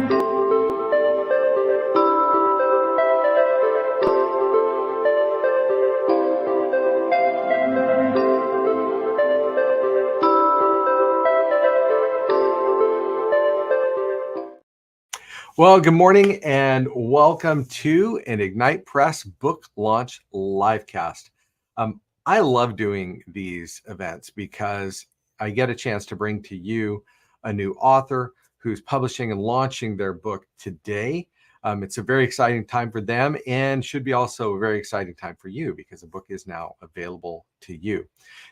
Well, good morning and welcome to an Ignite Press book launch livecast. I love doing these events because I get a chance to bring to you a new author who's publishing and launching their book today. It's a very exciting time for them and should be also a very exciting time for you because the book is now available to you.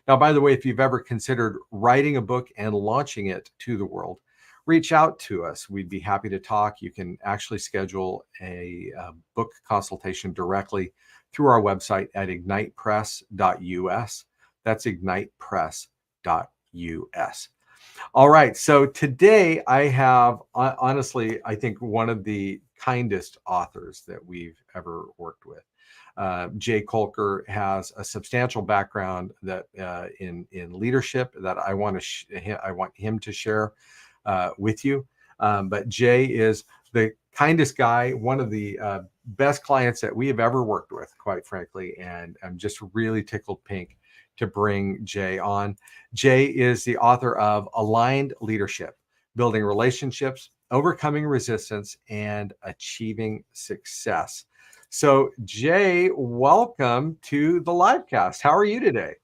Now, by the way, if you've ever considered writing a book and launching it to the world, reach out to us. We'd be happy to talk. You can actually schedule a book consultation directly through our website at ignitepress.us. That's ignitepress.us. All right. So today I have, honestly, I think one of the kindest authors that we've ever worked with. Jay Colker has a substantial background that in leadership that I want him to share with you. But Jay is the kindest guy, one of the best clients that we have ever worked with, quite frankly. And I'm just really tickled pink to bring Jay on. Jay is the author of Aligned Leadership, Building Relationships, Overcoming Resistance, and Achieving Success. So Jay, welcome to the Livecast. How are you today?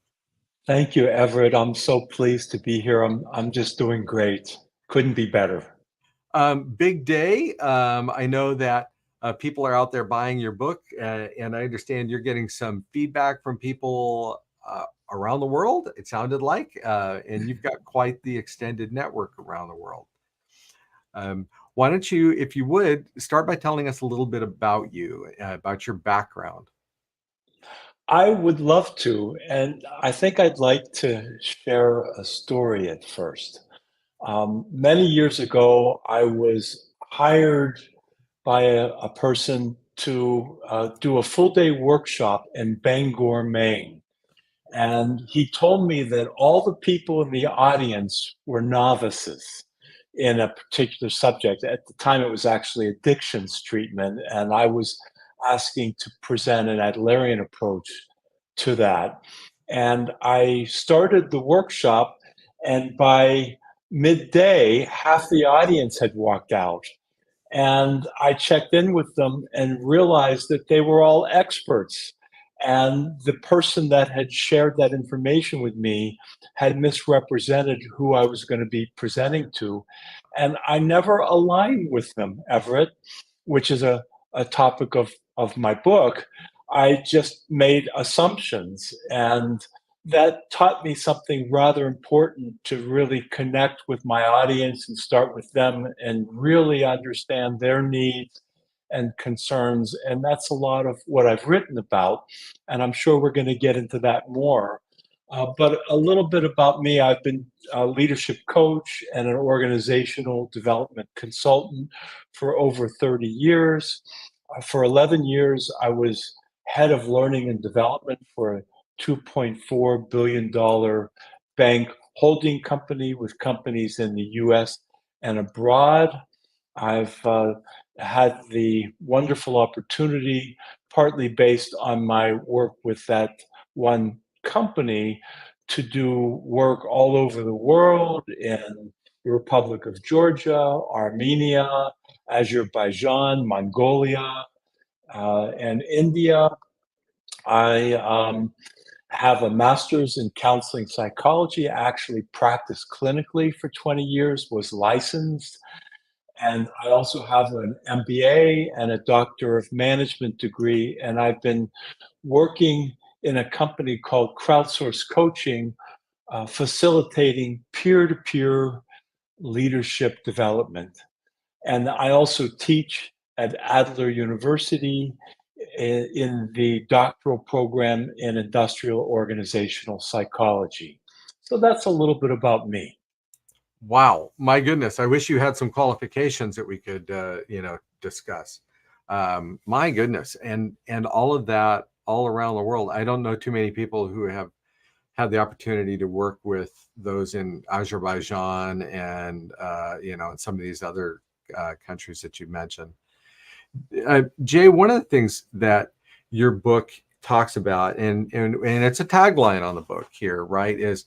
Thank you, Everett. I'm so pleased to be here. I'm just doing great. Couldn't be better. Big day. I know that people are out there buying your book, and I understand you're getting some feedback from people around the world, it sounded like, and you've got quite the extended network around the world. Why don't you, if you would, start by telling us a little bit about you, about your background. I would love to, and I think I'd like to share a story at first. Many years ago, I was hired by a person to do a full-day workshop in Bangor, Maine. And he told me that all the people in the audience were novices in a particular subject. At the time, it was actually addictions treatment, and I was asking to present an Adlerian approach to that. And I started the workshop, and by midday, half the audience had walked out. And I checked in with them and realized that they were all experts. And the person that had shared that information with me had misrepresented who I was going to be presenting to. And I never aligned with them, Everett, which is a topic of my book. I just made assumptions. And that taught me something rather important, to really connect with my audience and start with them and really understand their needs and concerns. And that's a lot of what I've written about. And I'm sure we're going to get into that more. But a little bit about me: I've been a leadership coach and an organizational development consultant for over 30 years. For 11 years, I was head of learning and development for a $2.4 billion bank holding company with companies in the US and abroad. I've had the wonderful opportunity, partly based on my work with that one company, to do work all over the world, in the Republic of Georgia, Armenia, Azerbaijan, Mongolia, and India. I have a master's in counseling psychology. I actually practiced clinically for 20 years, was licensed. And I also have an MBA and a Doctor of Management degree. And I've been working in a company called Crowdsource Coaching, facilitating peer-to-peer leadership development. And I also teach at Adler University in the doctoral program in industrial organizational psychology. So that's a little bit about me. Wow, my goodness! I wish you had some qualifications that we could, discuss. My goodness, and all of that all around the world. I don't know too many people who have had the opportunity to work with those in Azerbaijan and and some of these other countries that you mentioned. Jay, one of the things that your book talks about, and it's a tagline on the book here, right, is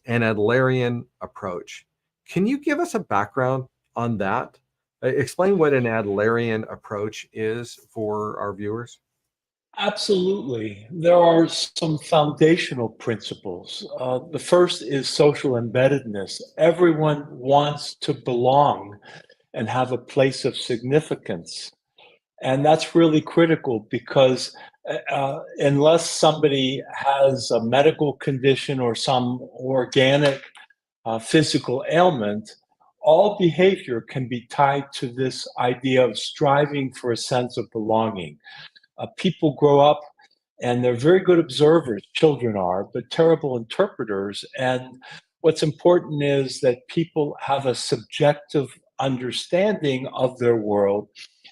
an Adlerian approach. Can you give us a background on that? Explain what an Adlerian approach is for our viewers. Absolutely. There are some foundational principles. The first is social embeddedness. Everyone wants to belong and have a place of significance. And that's really critical because unless somebody has a medical condition or some organic physical ailment, all behavior can be tied to this idea of striving for a sense of belonging. People grow up and they're very good observers, children are, but terrible interpreters. And what's important is that people have a subjective understanding of their world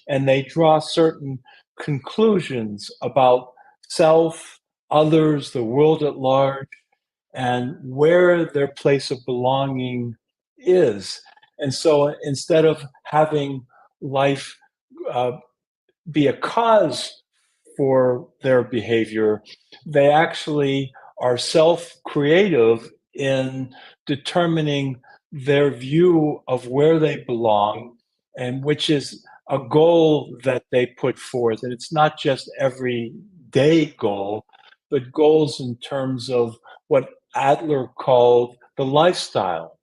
and they draw certain conclusions about self, others, the world at large, and where their place of belonging is. And so instead of having life uh, be a cause for their behavior, they actually are self creative in determining their view of where they belong, and which is a goal that they put forth. And it's not just every day goal, but goals in terms of what Adler called the lifestyle.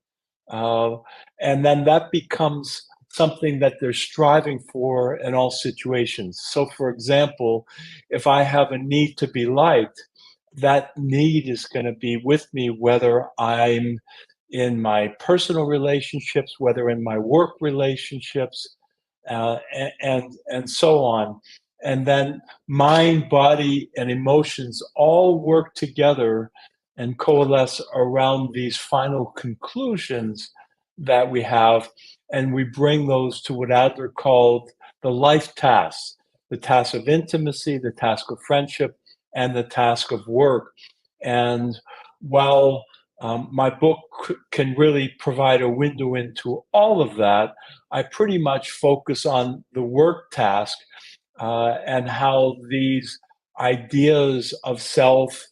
Uh, and then that becomes something that they're striving for in all situations. So, for example, if I have a need to be liked, that need is going to be with me whether I'm in my personal relationships, whether in my work relationships, and so on. And then mind, body, and emotions all work together and coalesce around these final conclusions that we have. And we bring those to what Adler called the life tasks, the task of intimacy, the task of friendship, and the task of work. And while my book can really provide a window into all of that, I pretty much focus on the work task and how these ideas of self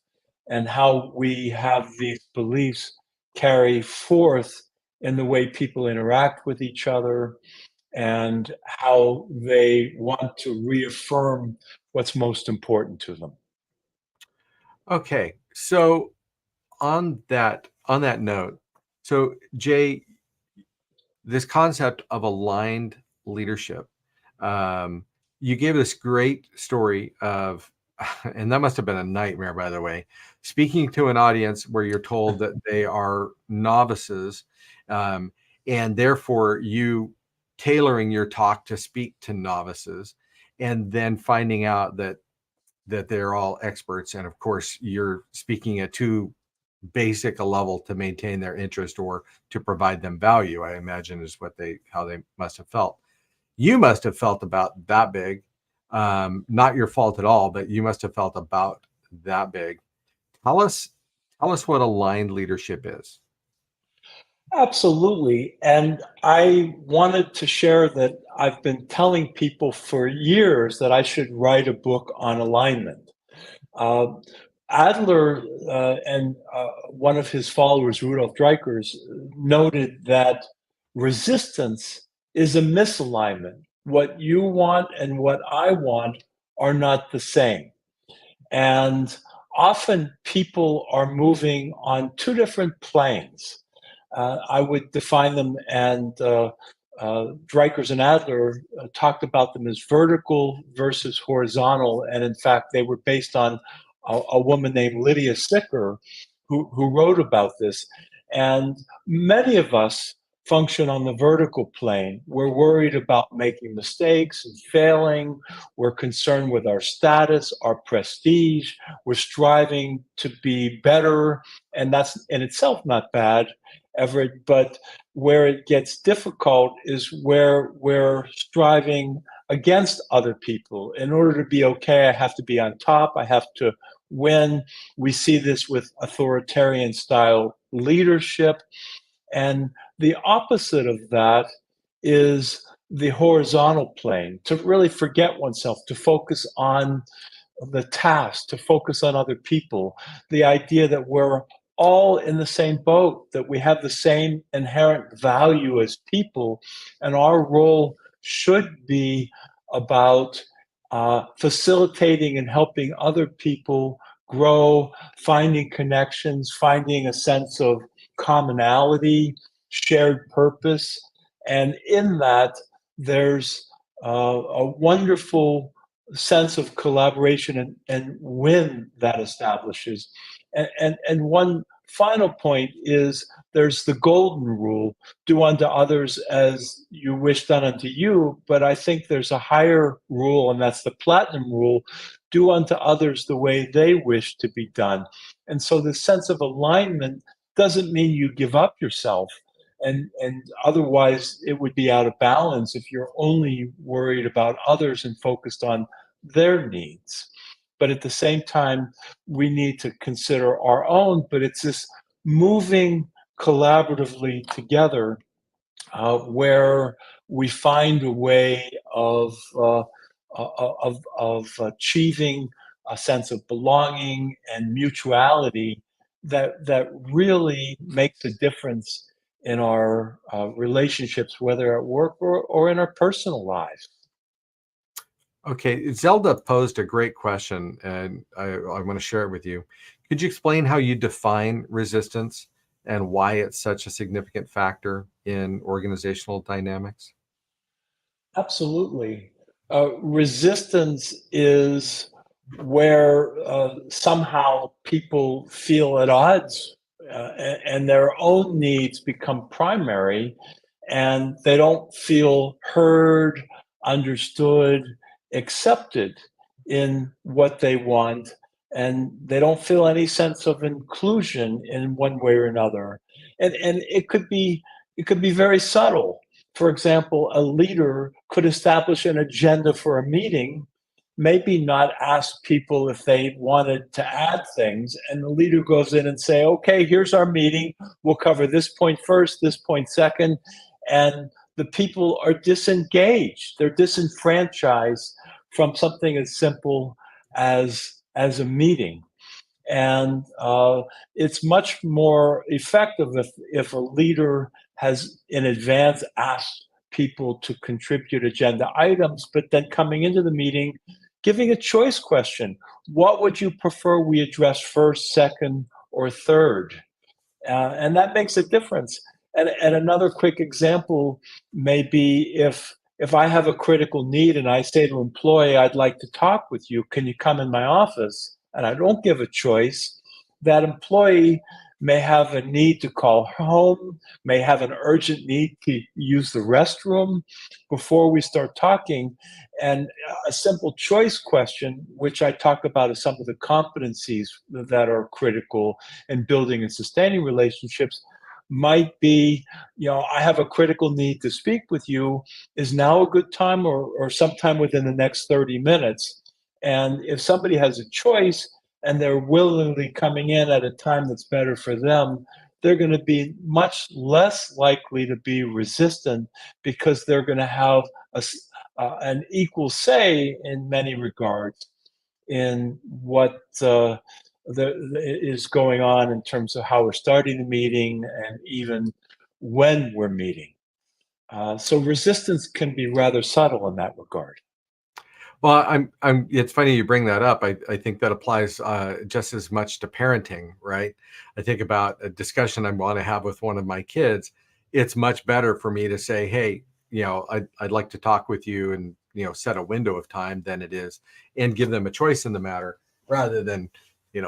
and how we have these beliefs carry forth in the way people interact with each other and how they want to reaffirm what's most important to them. Okay, so on that note, so Jay, this concept of aligned leadership, um, you gave this great story of, and that must have been a nightmare, by the way, speaking to an audience where you're told that they are novices, um, and therefore you tailoring your talk to speak to novices, and then finding out that they're all experts, and of course you're speaking at too basic a level to maintain their interest or to provide them value, I imagine is how they must have felt. You must have felt about that big. Not your fault at all, but you must have felt about that big. Tell us what aligned leadership is. Absolutely. And I wanted to share that I've been telling people for years that I should write a book on alignment. Uh, Adler and one of his followers, Rudolf Dreikurs, noted that resistance is a misalignment. What you want and what I want are not the same. And often people are moving on two different planes. I would define them, and Dreikurs and Adler talked about them as vertical versus horizontal. And in fact, they were based on a woman named Lydia Sicker, who wrote about this. And many of us function on the vertical plane. We're worried about making mistakes and failing. We're concerned with our status, our prestige. We're striving to be better. And that's in itself not bad, Everett, but where it gets difficult is where we're striving against other people. In order to be okay, I have to be on top. I have to win. We see this with authoritarian style leadership. And the opposite of that is the horizontal plane, to really forget oneself, to focus on the task, to focus on other people, the idea that we're all in the same boat, that we have the same inherent value as people, and our role should be about facilitating and helping other people grow, finding connections, finding a sense of commonality, shared purpose. And in that, there's a wonderful sense of collaboration and win that establishes. And one final point is there's the golden rule, do unto others as you wish done unto you. But I think there's a higher rule, and that's the platinum rule, do unto others the way they wish to be done. And so the sense of alignment doesn't mean you give up yourself. And otherwise it would be out of balance if you're only worried about others and focused on their needs. But at the same time, we need to consider our own, but it's this moving collaboratively together where we find a way of achieving a sense of belonging and mutuality that really makes a difference in our relationships, whether at work or in our personal lives. Okay, Zelda posed a great question, and I want to share it with you. Could you explain how you define resistance and why it's such a significant factor in organizational dynamics? Absolutely. Resistance is where somehow people feel at odds and their own needs become primary, and they don't feel heard, understood, accepted in what they want, and they don't feel any sense of inclusion in one way or another. And it could be very subtle. For example, a leader could establish an agenda for a meeting, maybe not ask people if they wanted to add things, and the leader goes in and say, okay, here's our meeting, we'll cover this point first, this point second, and the people are disengaged, they're disenfranchised from something as simple as a meeting. And it's much more effective if a leader has in advance asked people to contribute agenda items, but then coming into the meeting, giving a choice question. What would you prefer we address first, second, or third? And that makes a difference. And another quick example may be if I have a critical need and I say to an employee, I'd like to talk with you, can you come in my office? And I don't give a choice, that employee may have a need to call home, may have an urgent need to use the restroom before we start talking. And a simple choice question, which I talk about as some of the competencies that are critical in building and sustaining relationships, might be, I have a critical need to speak with you. Is now a good time or sometime within the next 30 minutes? And if somebody has a choice and they're willingly coming in at a time that's better for them, they're going to be much less likely to be resistant because they're going to have an equal say in many regards in what is going on in terms of how we're starting the meeting and even when we're meeting. So resistance can be rather subtle in that regard. Well, it's funny you bring that up. I think that applies just as much to parenting, right? I think about a discussion I want to have with one of my kids. It's much better for me to say, hey, I'd like to talk with you and, set a window of time than it is and give them a choice in the matter rather than,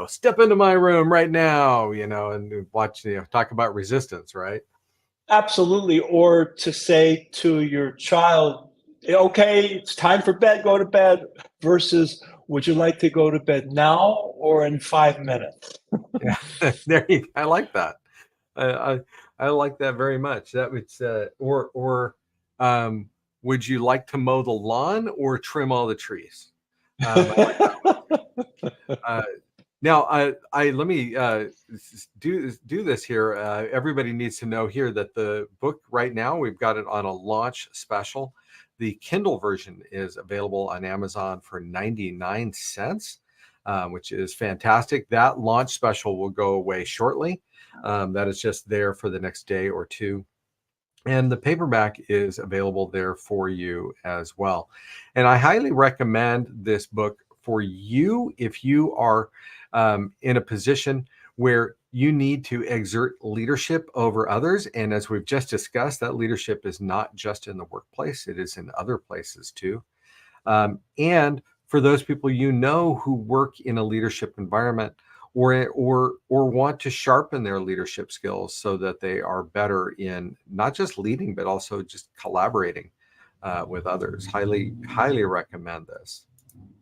step into my room right now, and watch, talk about resistance, right? Absolutely. Or to say to your child, okay, it's time for bed, go to bed, versus would you like to go to bed now or in 5 minutes? Yeah, I like that. I I like that very much. That would would you like to mow the lawn or trim all the trees? I like that one. Now, I let me do this here. Everybody needs to know here that the book right now, we've got it on a launch special. The Kindle version is available on Amazon for 99 cents, which is fantastic. That launch special will go away shortly. That is just there for the next day or two. And the paperback is available there for you as well. And I highly recommend this book for you if you are in a position where you need to exert leadership over others. And as we've just discussed, that leadership is not just in the workplace, it is in other places too. And for those people you know who work in a leadership environment or want to sharpen their leadership skills so that they are better in not just leading but also just collaborating with others. Highly recommend this.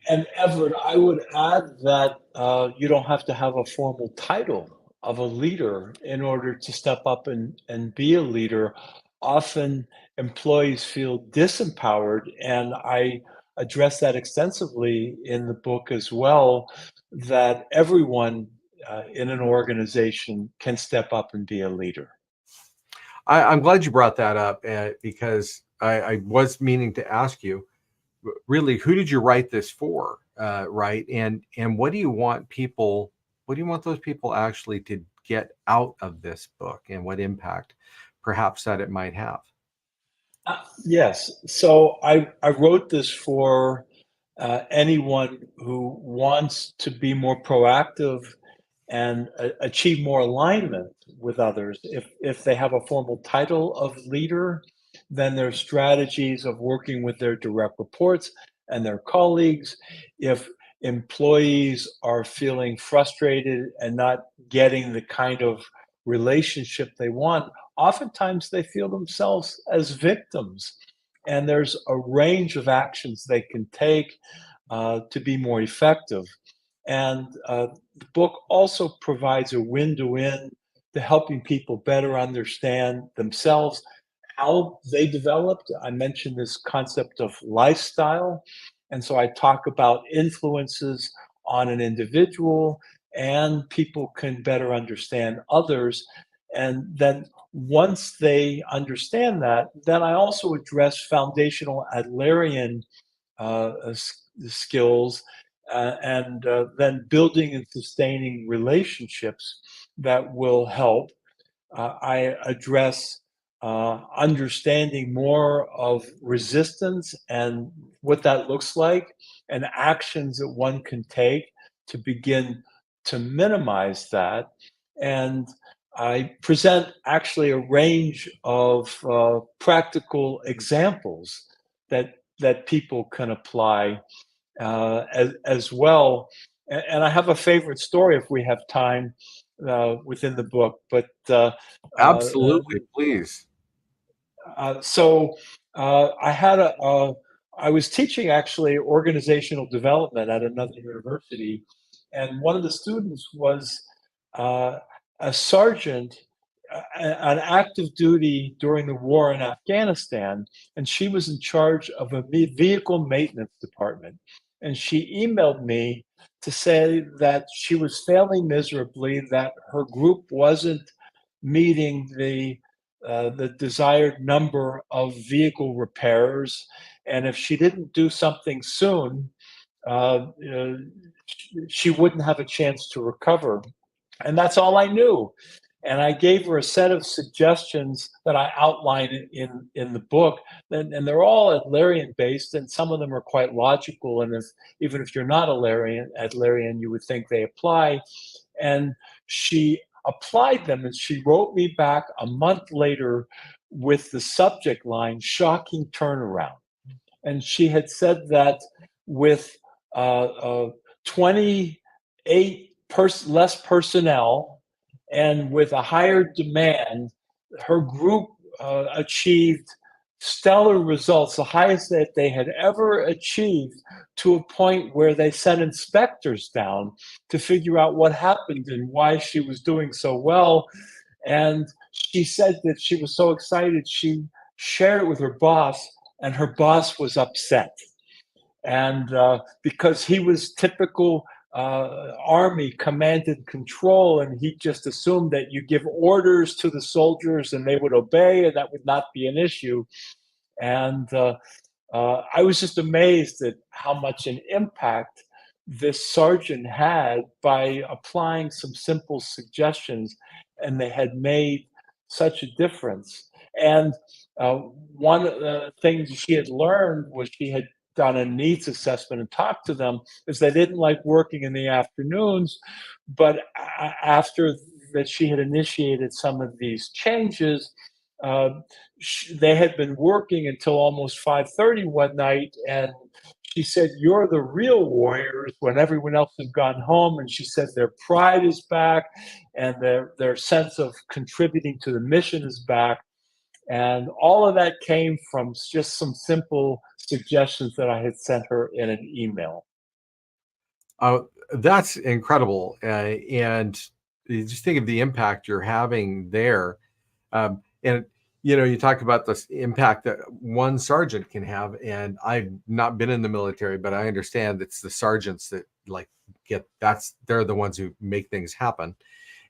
And Everett, I would add that you don't have to have a formal title of a leader in order to step up and be a leader. Often employees feel disempowered, and I address that extensively in the book as well, that everyone in an organization can step up and be a leader. I'm glad you brought that up because I was meaning to ask you, really, who did you write this for, right? And what do you want people? What do you want those people actually to get out of this book, and what impact, perhaps, that it might have? Yes. So I wrote this for anyone who wants to be more proactive and achieve more alignment with others. If they have a formal title of leader, then their strategies of working with their direct reports and their colleagues. If employees are feeling frustrated and not getting the kind of relationship they want, oftentimes they feel themselves as victims. And there's a range of actions they can take to be more effective. And the book also provides a window in to helping people better understand themselves, how they developed. I mentioned this concept of lifestyle. And so I talk about influences on an individual, and people can better understand others. And then once they understand that, then I also address foundational Adlerian skills and then building and sustaining relationships that will help. I address understanding more of resistance and what that looks like, and actions that one can take to begin to minimize that. And I present actually a range of practical examples that people can apply as well. And I have a favorite story if we have time within the book. But Absolutely, please. so I was teaching actually organizational development at another university, and one of the students was uh, a sergeant, an active duty during the war in Afghanistan, and she was in charge of a vehicle maintenance department. And she emailed me to say that she was failing miserably, that her group wasn't meeting the desired number of vehicle repairs, and if she didn't do something soon, uh, uh, she wouldn't have a chance to recover. And that's all I knew. And I gave her a set of suggestions that I outline in the book, and they're all Adlerian based, and some of them are quite logical. And even if you're not Adlerian, you would think they apply. And she applied them, and she wrote me back a month later with the subject line "shocking turnaround." And she had said that with 28 less personnel and with a higher demand, her group achieved stellar results, the highest that they had ever achieved, to a point where they sent inspectors down to figure out what happened and why she was doing so well. And she said that she was so excited, she shared it with her boss, and her boss was upset. And because he was typical army, command and control, and he just assumed that you give orders to the soldiers and they would obey, and that would not be an issue. And I was just amazed at how much an impact this sergeant had by applying some simple suggestions, and they had made such a difference. And one of the things she had learned was she had done a needs assessment and talked to them is they didn't like working in the afternoons, but after that she had initiated some of these changes, uh, they had been working until almost 5:30 one night, and she said, "You're the real warriors," when everyone else had gone home. And she said their pride is back, and their sense of contributing to the mission is back. And all of that came from just some simple suggestions that I had sent her in an email. That's incredible. And you just think of the impact you're having there. And you talk about this impact that one sergeant can have. And I've not been in the military, but I understand it's the sergeants that they're the ones who make things happen.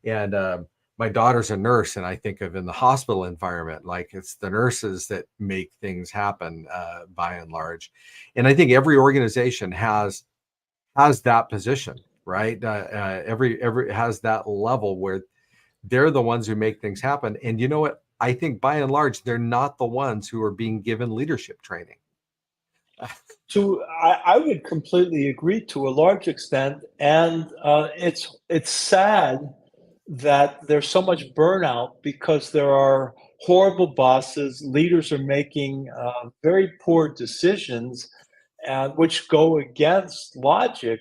And my daughter's a nurse, and I think of in the hospital environment, like it's the nurses that make things happen by and large. And I think every organization has that position, right? Every has that level where they're the ones who make things happen. And you know what? I think by and large, they're not the ones who are being given leadership training. I would completely agree to a large extent, and it's sad that there's so much burnout because there are horrible bosses. Leaders are making very poor decisions, which go against logic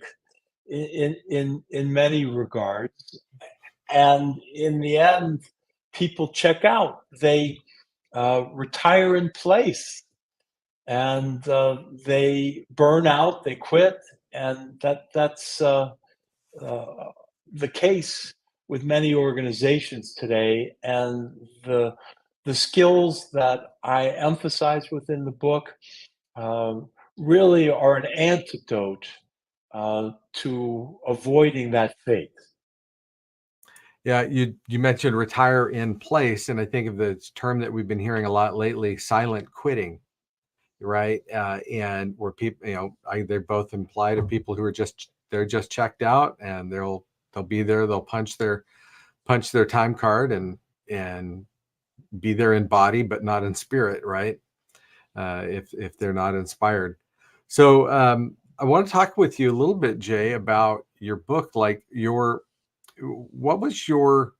in many regards. And in the end, people check out. They retire in place, and they burn out. They quit, and that's uh, the case with many organizations today. And the skills that I emphasize within the book really are an antidote to avoiding that fate. Yeah, you mentioned retire in place, and I think of the term that we've been hearing a lot lately, silent quitting, right? And where people, they both imply to people who are they're just checked out, and they'll be there, they'll punch their time card and be there in body but not in spirit, right? If they're not inspired. So I want to talk with you a little bit, Jay, about your book. What was your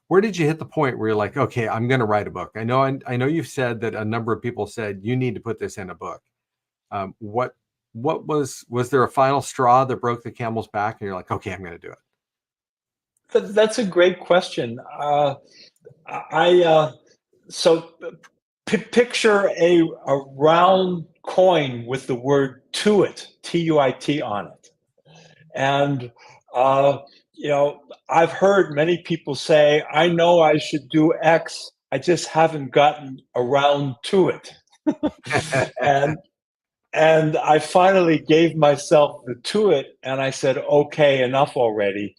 where did you hit the point where you're like, okay, I'm going to write a book? I know you've said that a number of people said you need to put this in a book. What was there a final straw that broke the camel's back, and you're like, okay, I'm going to do it? That's a great question. I so picture a round coin with the word "tuit" TUIT on it, and uh, I've heard many people say, "I know I should do X, I just haven't gotten around to it," and I finally gave myself the to it, and I said, "Okay, enough already."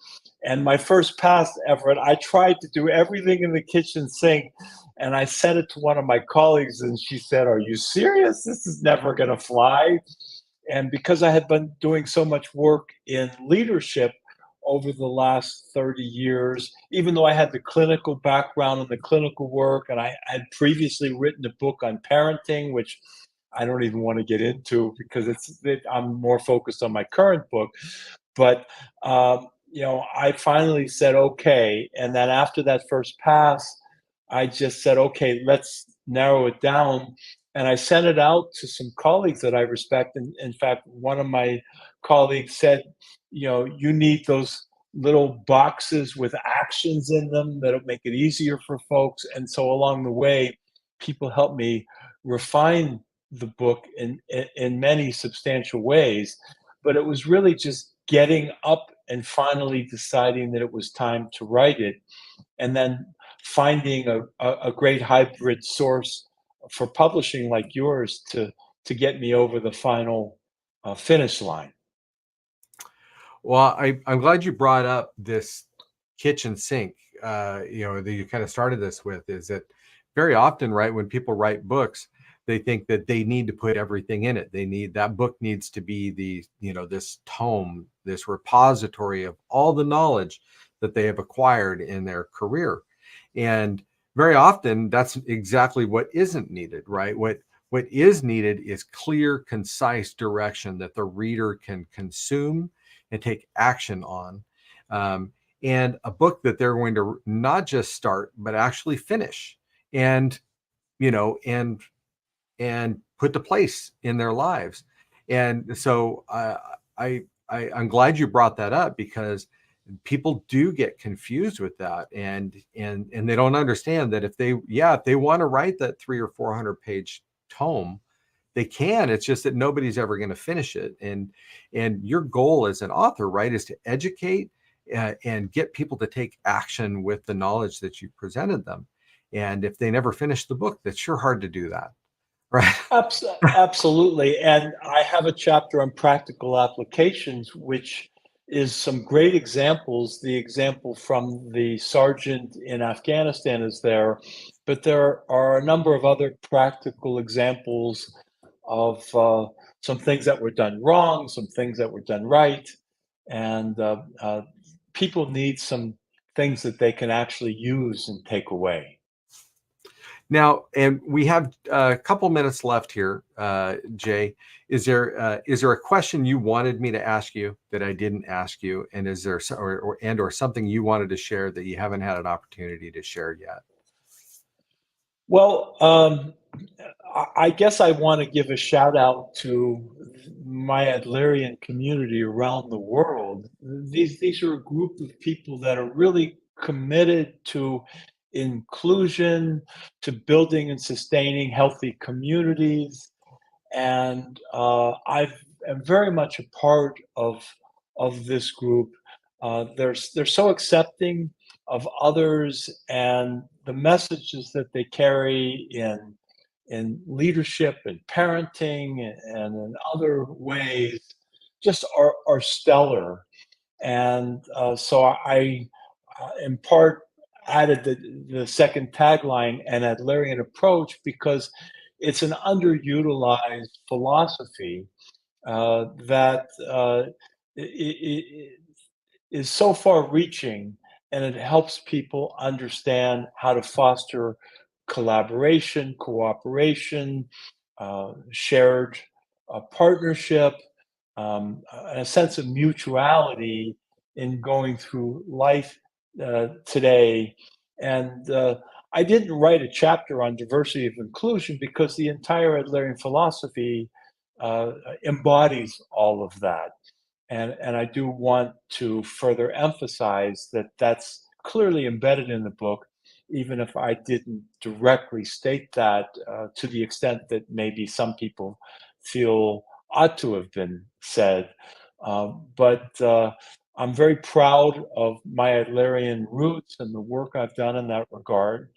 And my first pass, Everett, I tried to do everything in the kitchen sink, and I sent it to one of my colleagues, and she said, "Are you serious? This is never going to fly." And because I had been doing so much work in leadership over the last 30 years, even though I had the clinical background and the clinical work, and I had previously written a book on parenting, which I don't even want to get into because I'm more focused on my current book. But I finally said okay, and then after that first pass, I just said, okay, let's narrow it down. And I sent it out to some colleagues that I respect. And in fact, one of my colleagues said, you need those little boxes with actions in them that'll make it easier for folks. And so along the way, people helped me refine the book in many substantial ways. But it was really just getting up and finally deciding that it was time to write it, and then finding a great hybrid source for publishing like yours to get me over the final finish line. Well, I'm glad you brought up this kitchen sink. That you kind of started this with is that very often, right, when people write books, they think that they need to put everything in it. That book needs to be this tome, this repository of all the knowledge that they have acquired in their career. And very often that's exactly what isn't needed, right? What is needed is clear, concise direction that the reader can consume and take action on. Um, and a book that they're going to not just start, but actually finish and, you know, and put to place in their lives. And so I'm glad you brought that up because people do get confused with that and they don't understand that if they want to write that 300 or 400 page tome, they can. It's just that nobody's ever going to finish it. And your goal as an author, right, is to educate and get people to take action with the knowledge that you presented them. And if they never finish the book, that's sure hard to do that, right? Absolutely. And I have a chapter on practical applications, which is some great examples. The example from the sergeant in Afghanistan is there, but there are a number of other practical examples of some things that were done wrong, some things that were done right. And people need some things that they can actually use and take away. Now, and we have a couple minutes left here, Jay. Is there a question you wanted me to ask you that I didn't ask you, and is there or something you wanted to share that you haven't had an opportunity to share yet? Well, I guess I want to give a shout out to my Adlerian community around the world. These are a group of people that are really committed to inclusion, to building and sustaining healthy communities, and I am very much a part of this group. They're so accepting of others and the messages that they carry in leadership and parenting and in other ways just are stellar. And so I in part added the second tagline, an Adlerian approach, because it's an underutilized philosophy that is so far reaching, and it helps people understand how to foster collaboration, cooperation, shared partnership, a sense of mutuality in going through life today. And I didn't write a chapter on diversity of inclusion because the entire Adlerian philosophy embodies all of that. And I do want to further emphasize that that's clearly embedded in the book, even if I didn't directly state that to the extent that maybe some people feel ought to have been said. But I'm very proud of my Adlerian roots and the work I've done in that regard.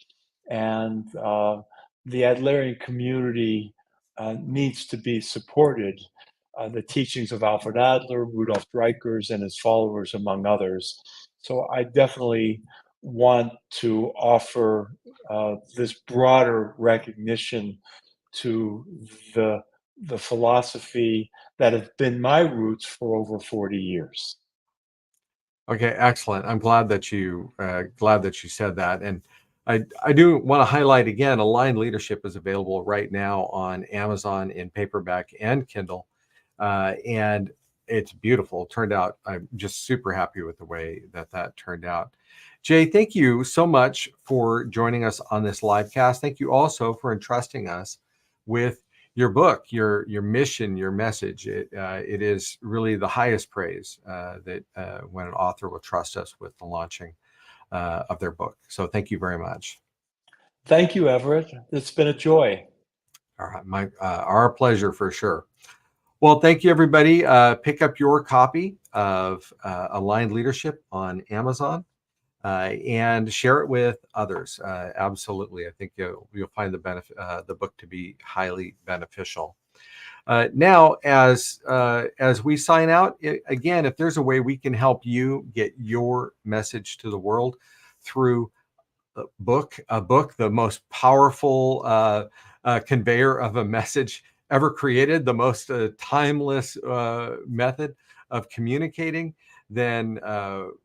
And the Adlerian community needs to be supported. The teachings of Alfred Adler, Rudolf Dreikurs, and his followers, among others. So I definitely want to offer this broader recognition to the the philosophy that have been my roots for over 40 years. Okay, excellent. I'm glad that you said that. And I do want to highlight again, Aligned Leadership is available right now on Amazon in paperback and Kindle. And it's beautiful. Turned out, I'm just super happy with the way that turned out. Jay, thank you so much for joining us on this live cast. Thank you also for entrusting us with your book, your mission, your message. It is really the highest praise that when an author will trust us with the launching of their book. So thank you very much. Thank you, Everett. It's been a joy. All right, our pleasure for sure. Well, thank you, everybody. Pick up your copy of Aligned Leadership on Amazon and share it with others. Absolutely, I think you'll find the book to be highly beneficial. Now, as we sign out, again, if there's a way we can help you get your message to the world through a book, the most powerful conveyor of a message ever created, the most timeless method of communicating, then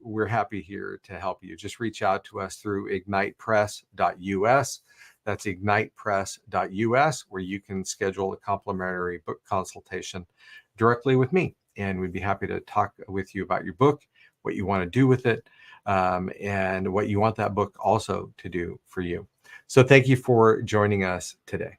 we're happy here to help you. Just reach out to us through ignitepress.us. That's ignitepress.us, where you can schedule a complimentary book consultation directly with me. And we'd be happy to talk with you about your book, what you want to do with it, and what you want that book also to do for you. So thank you for joining us today.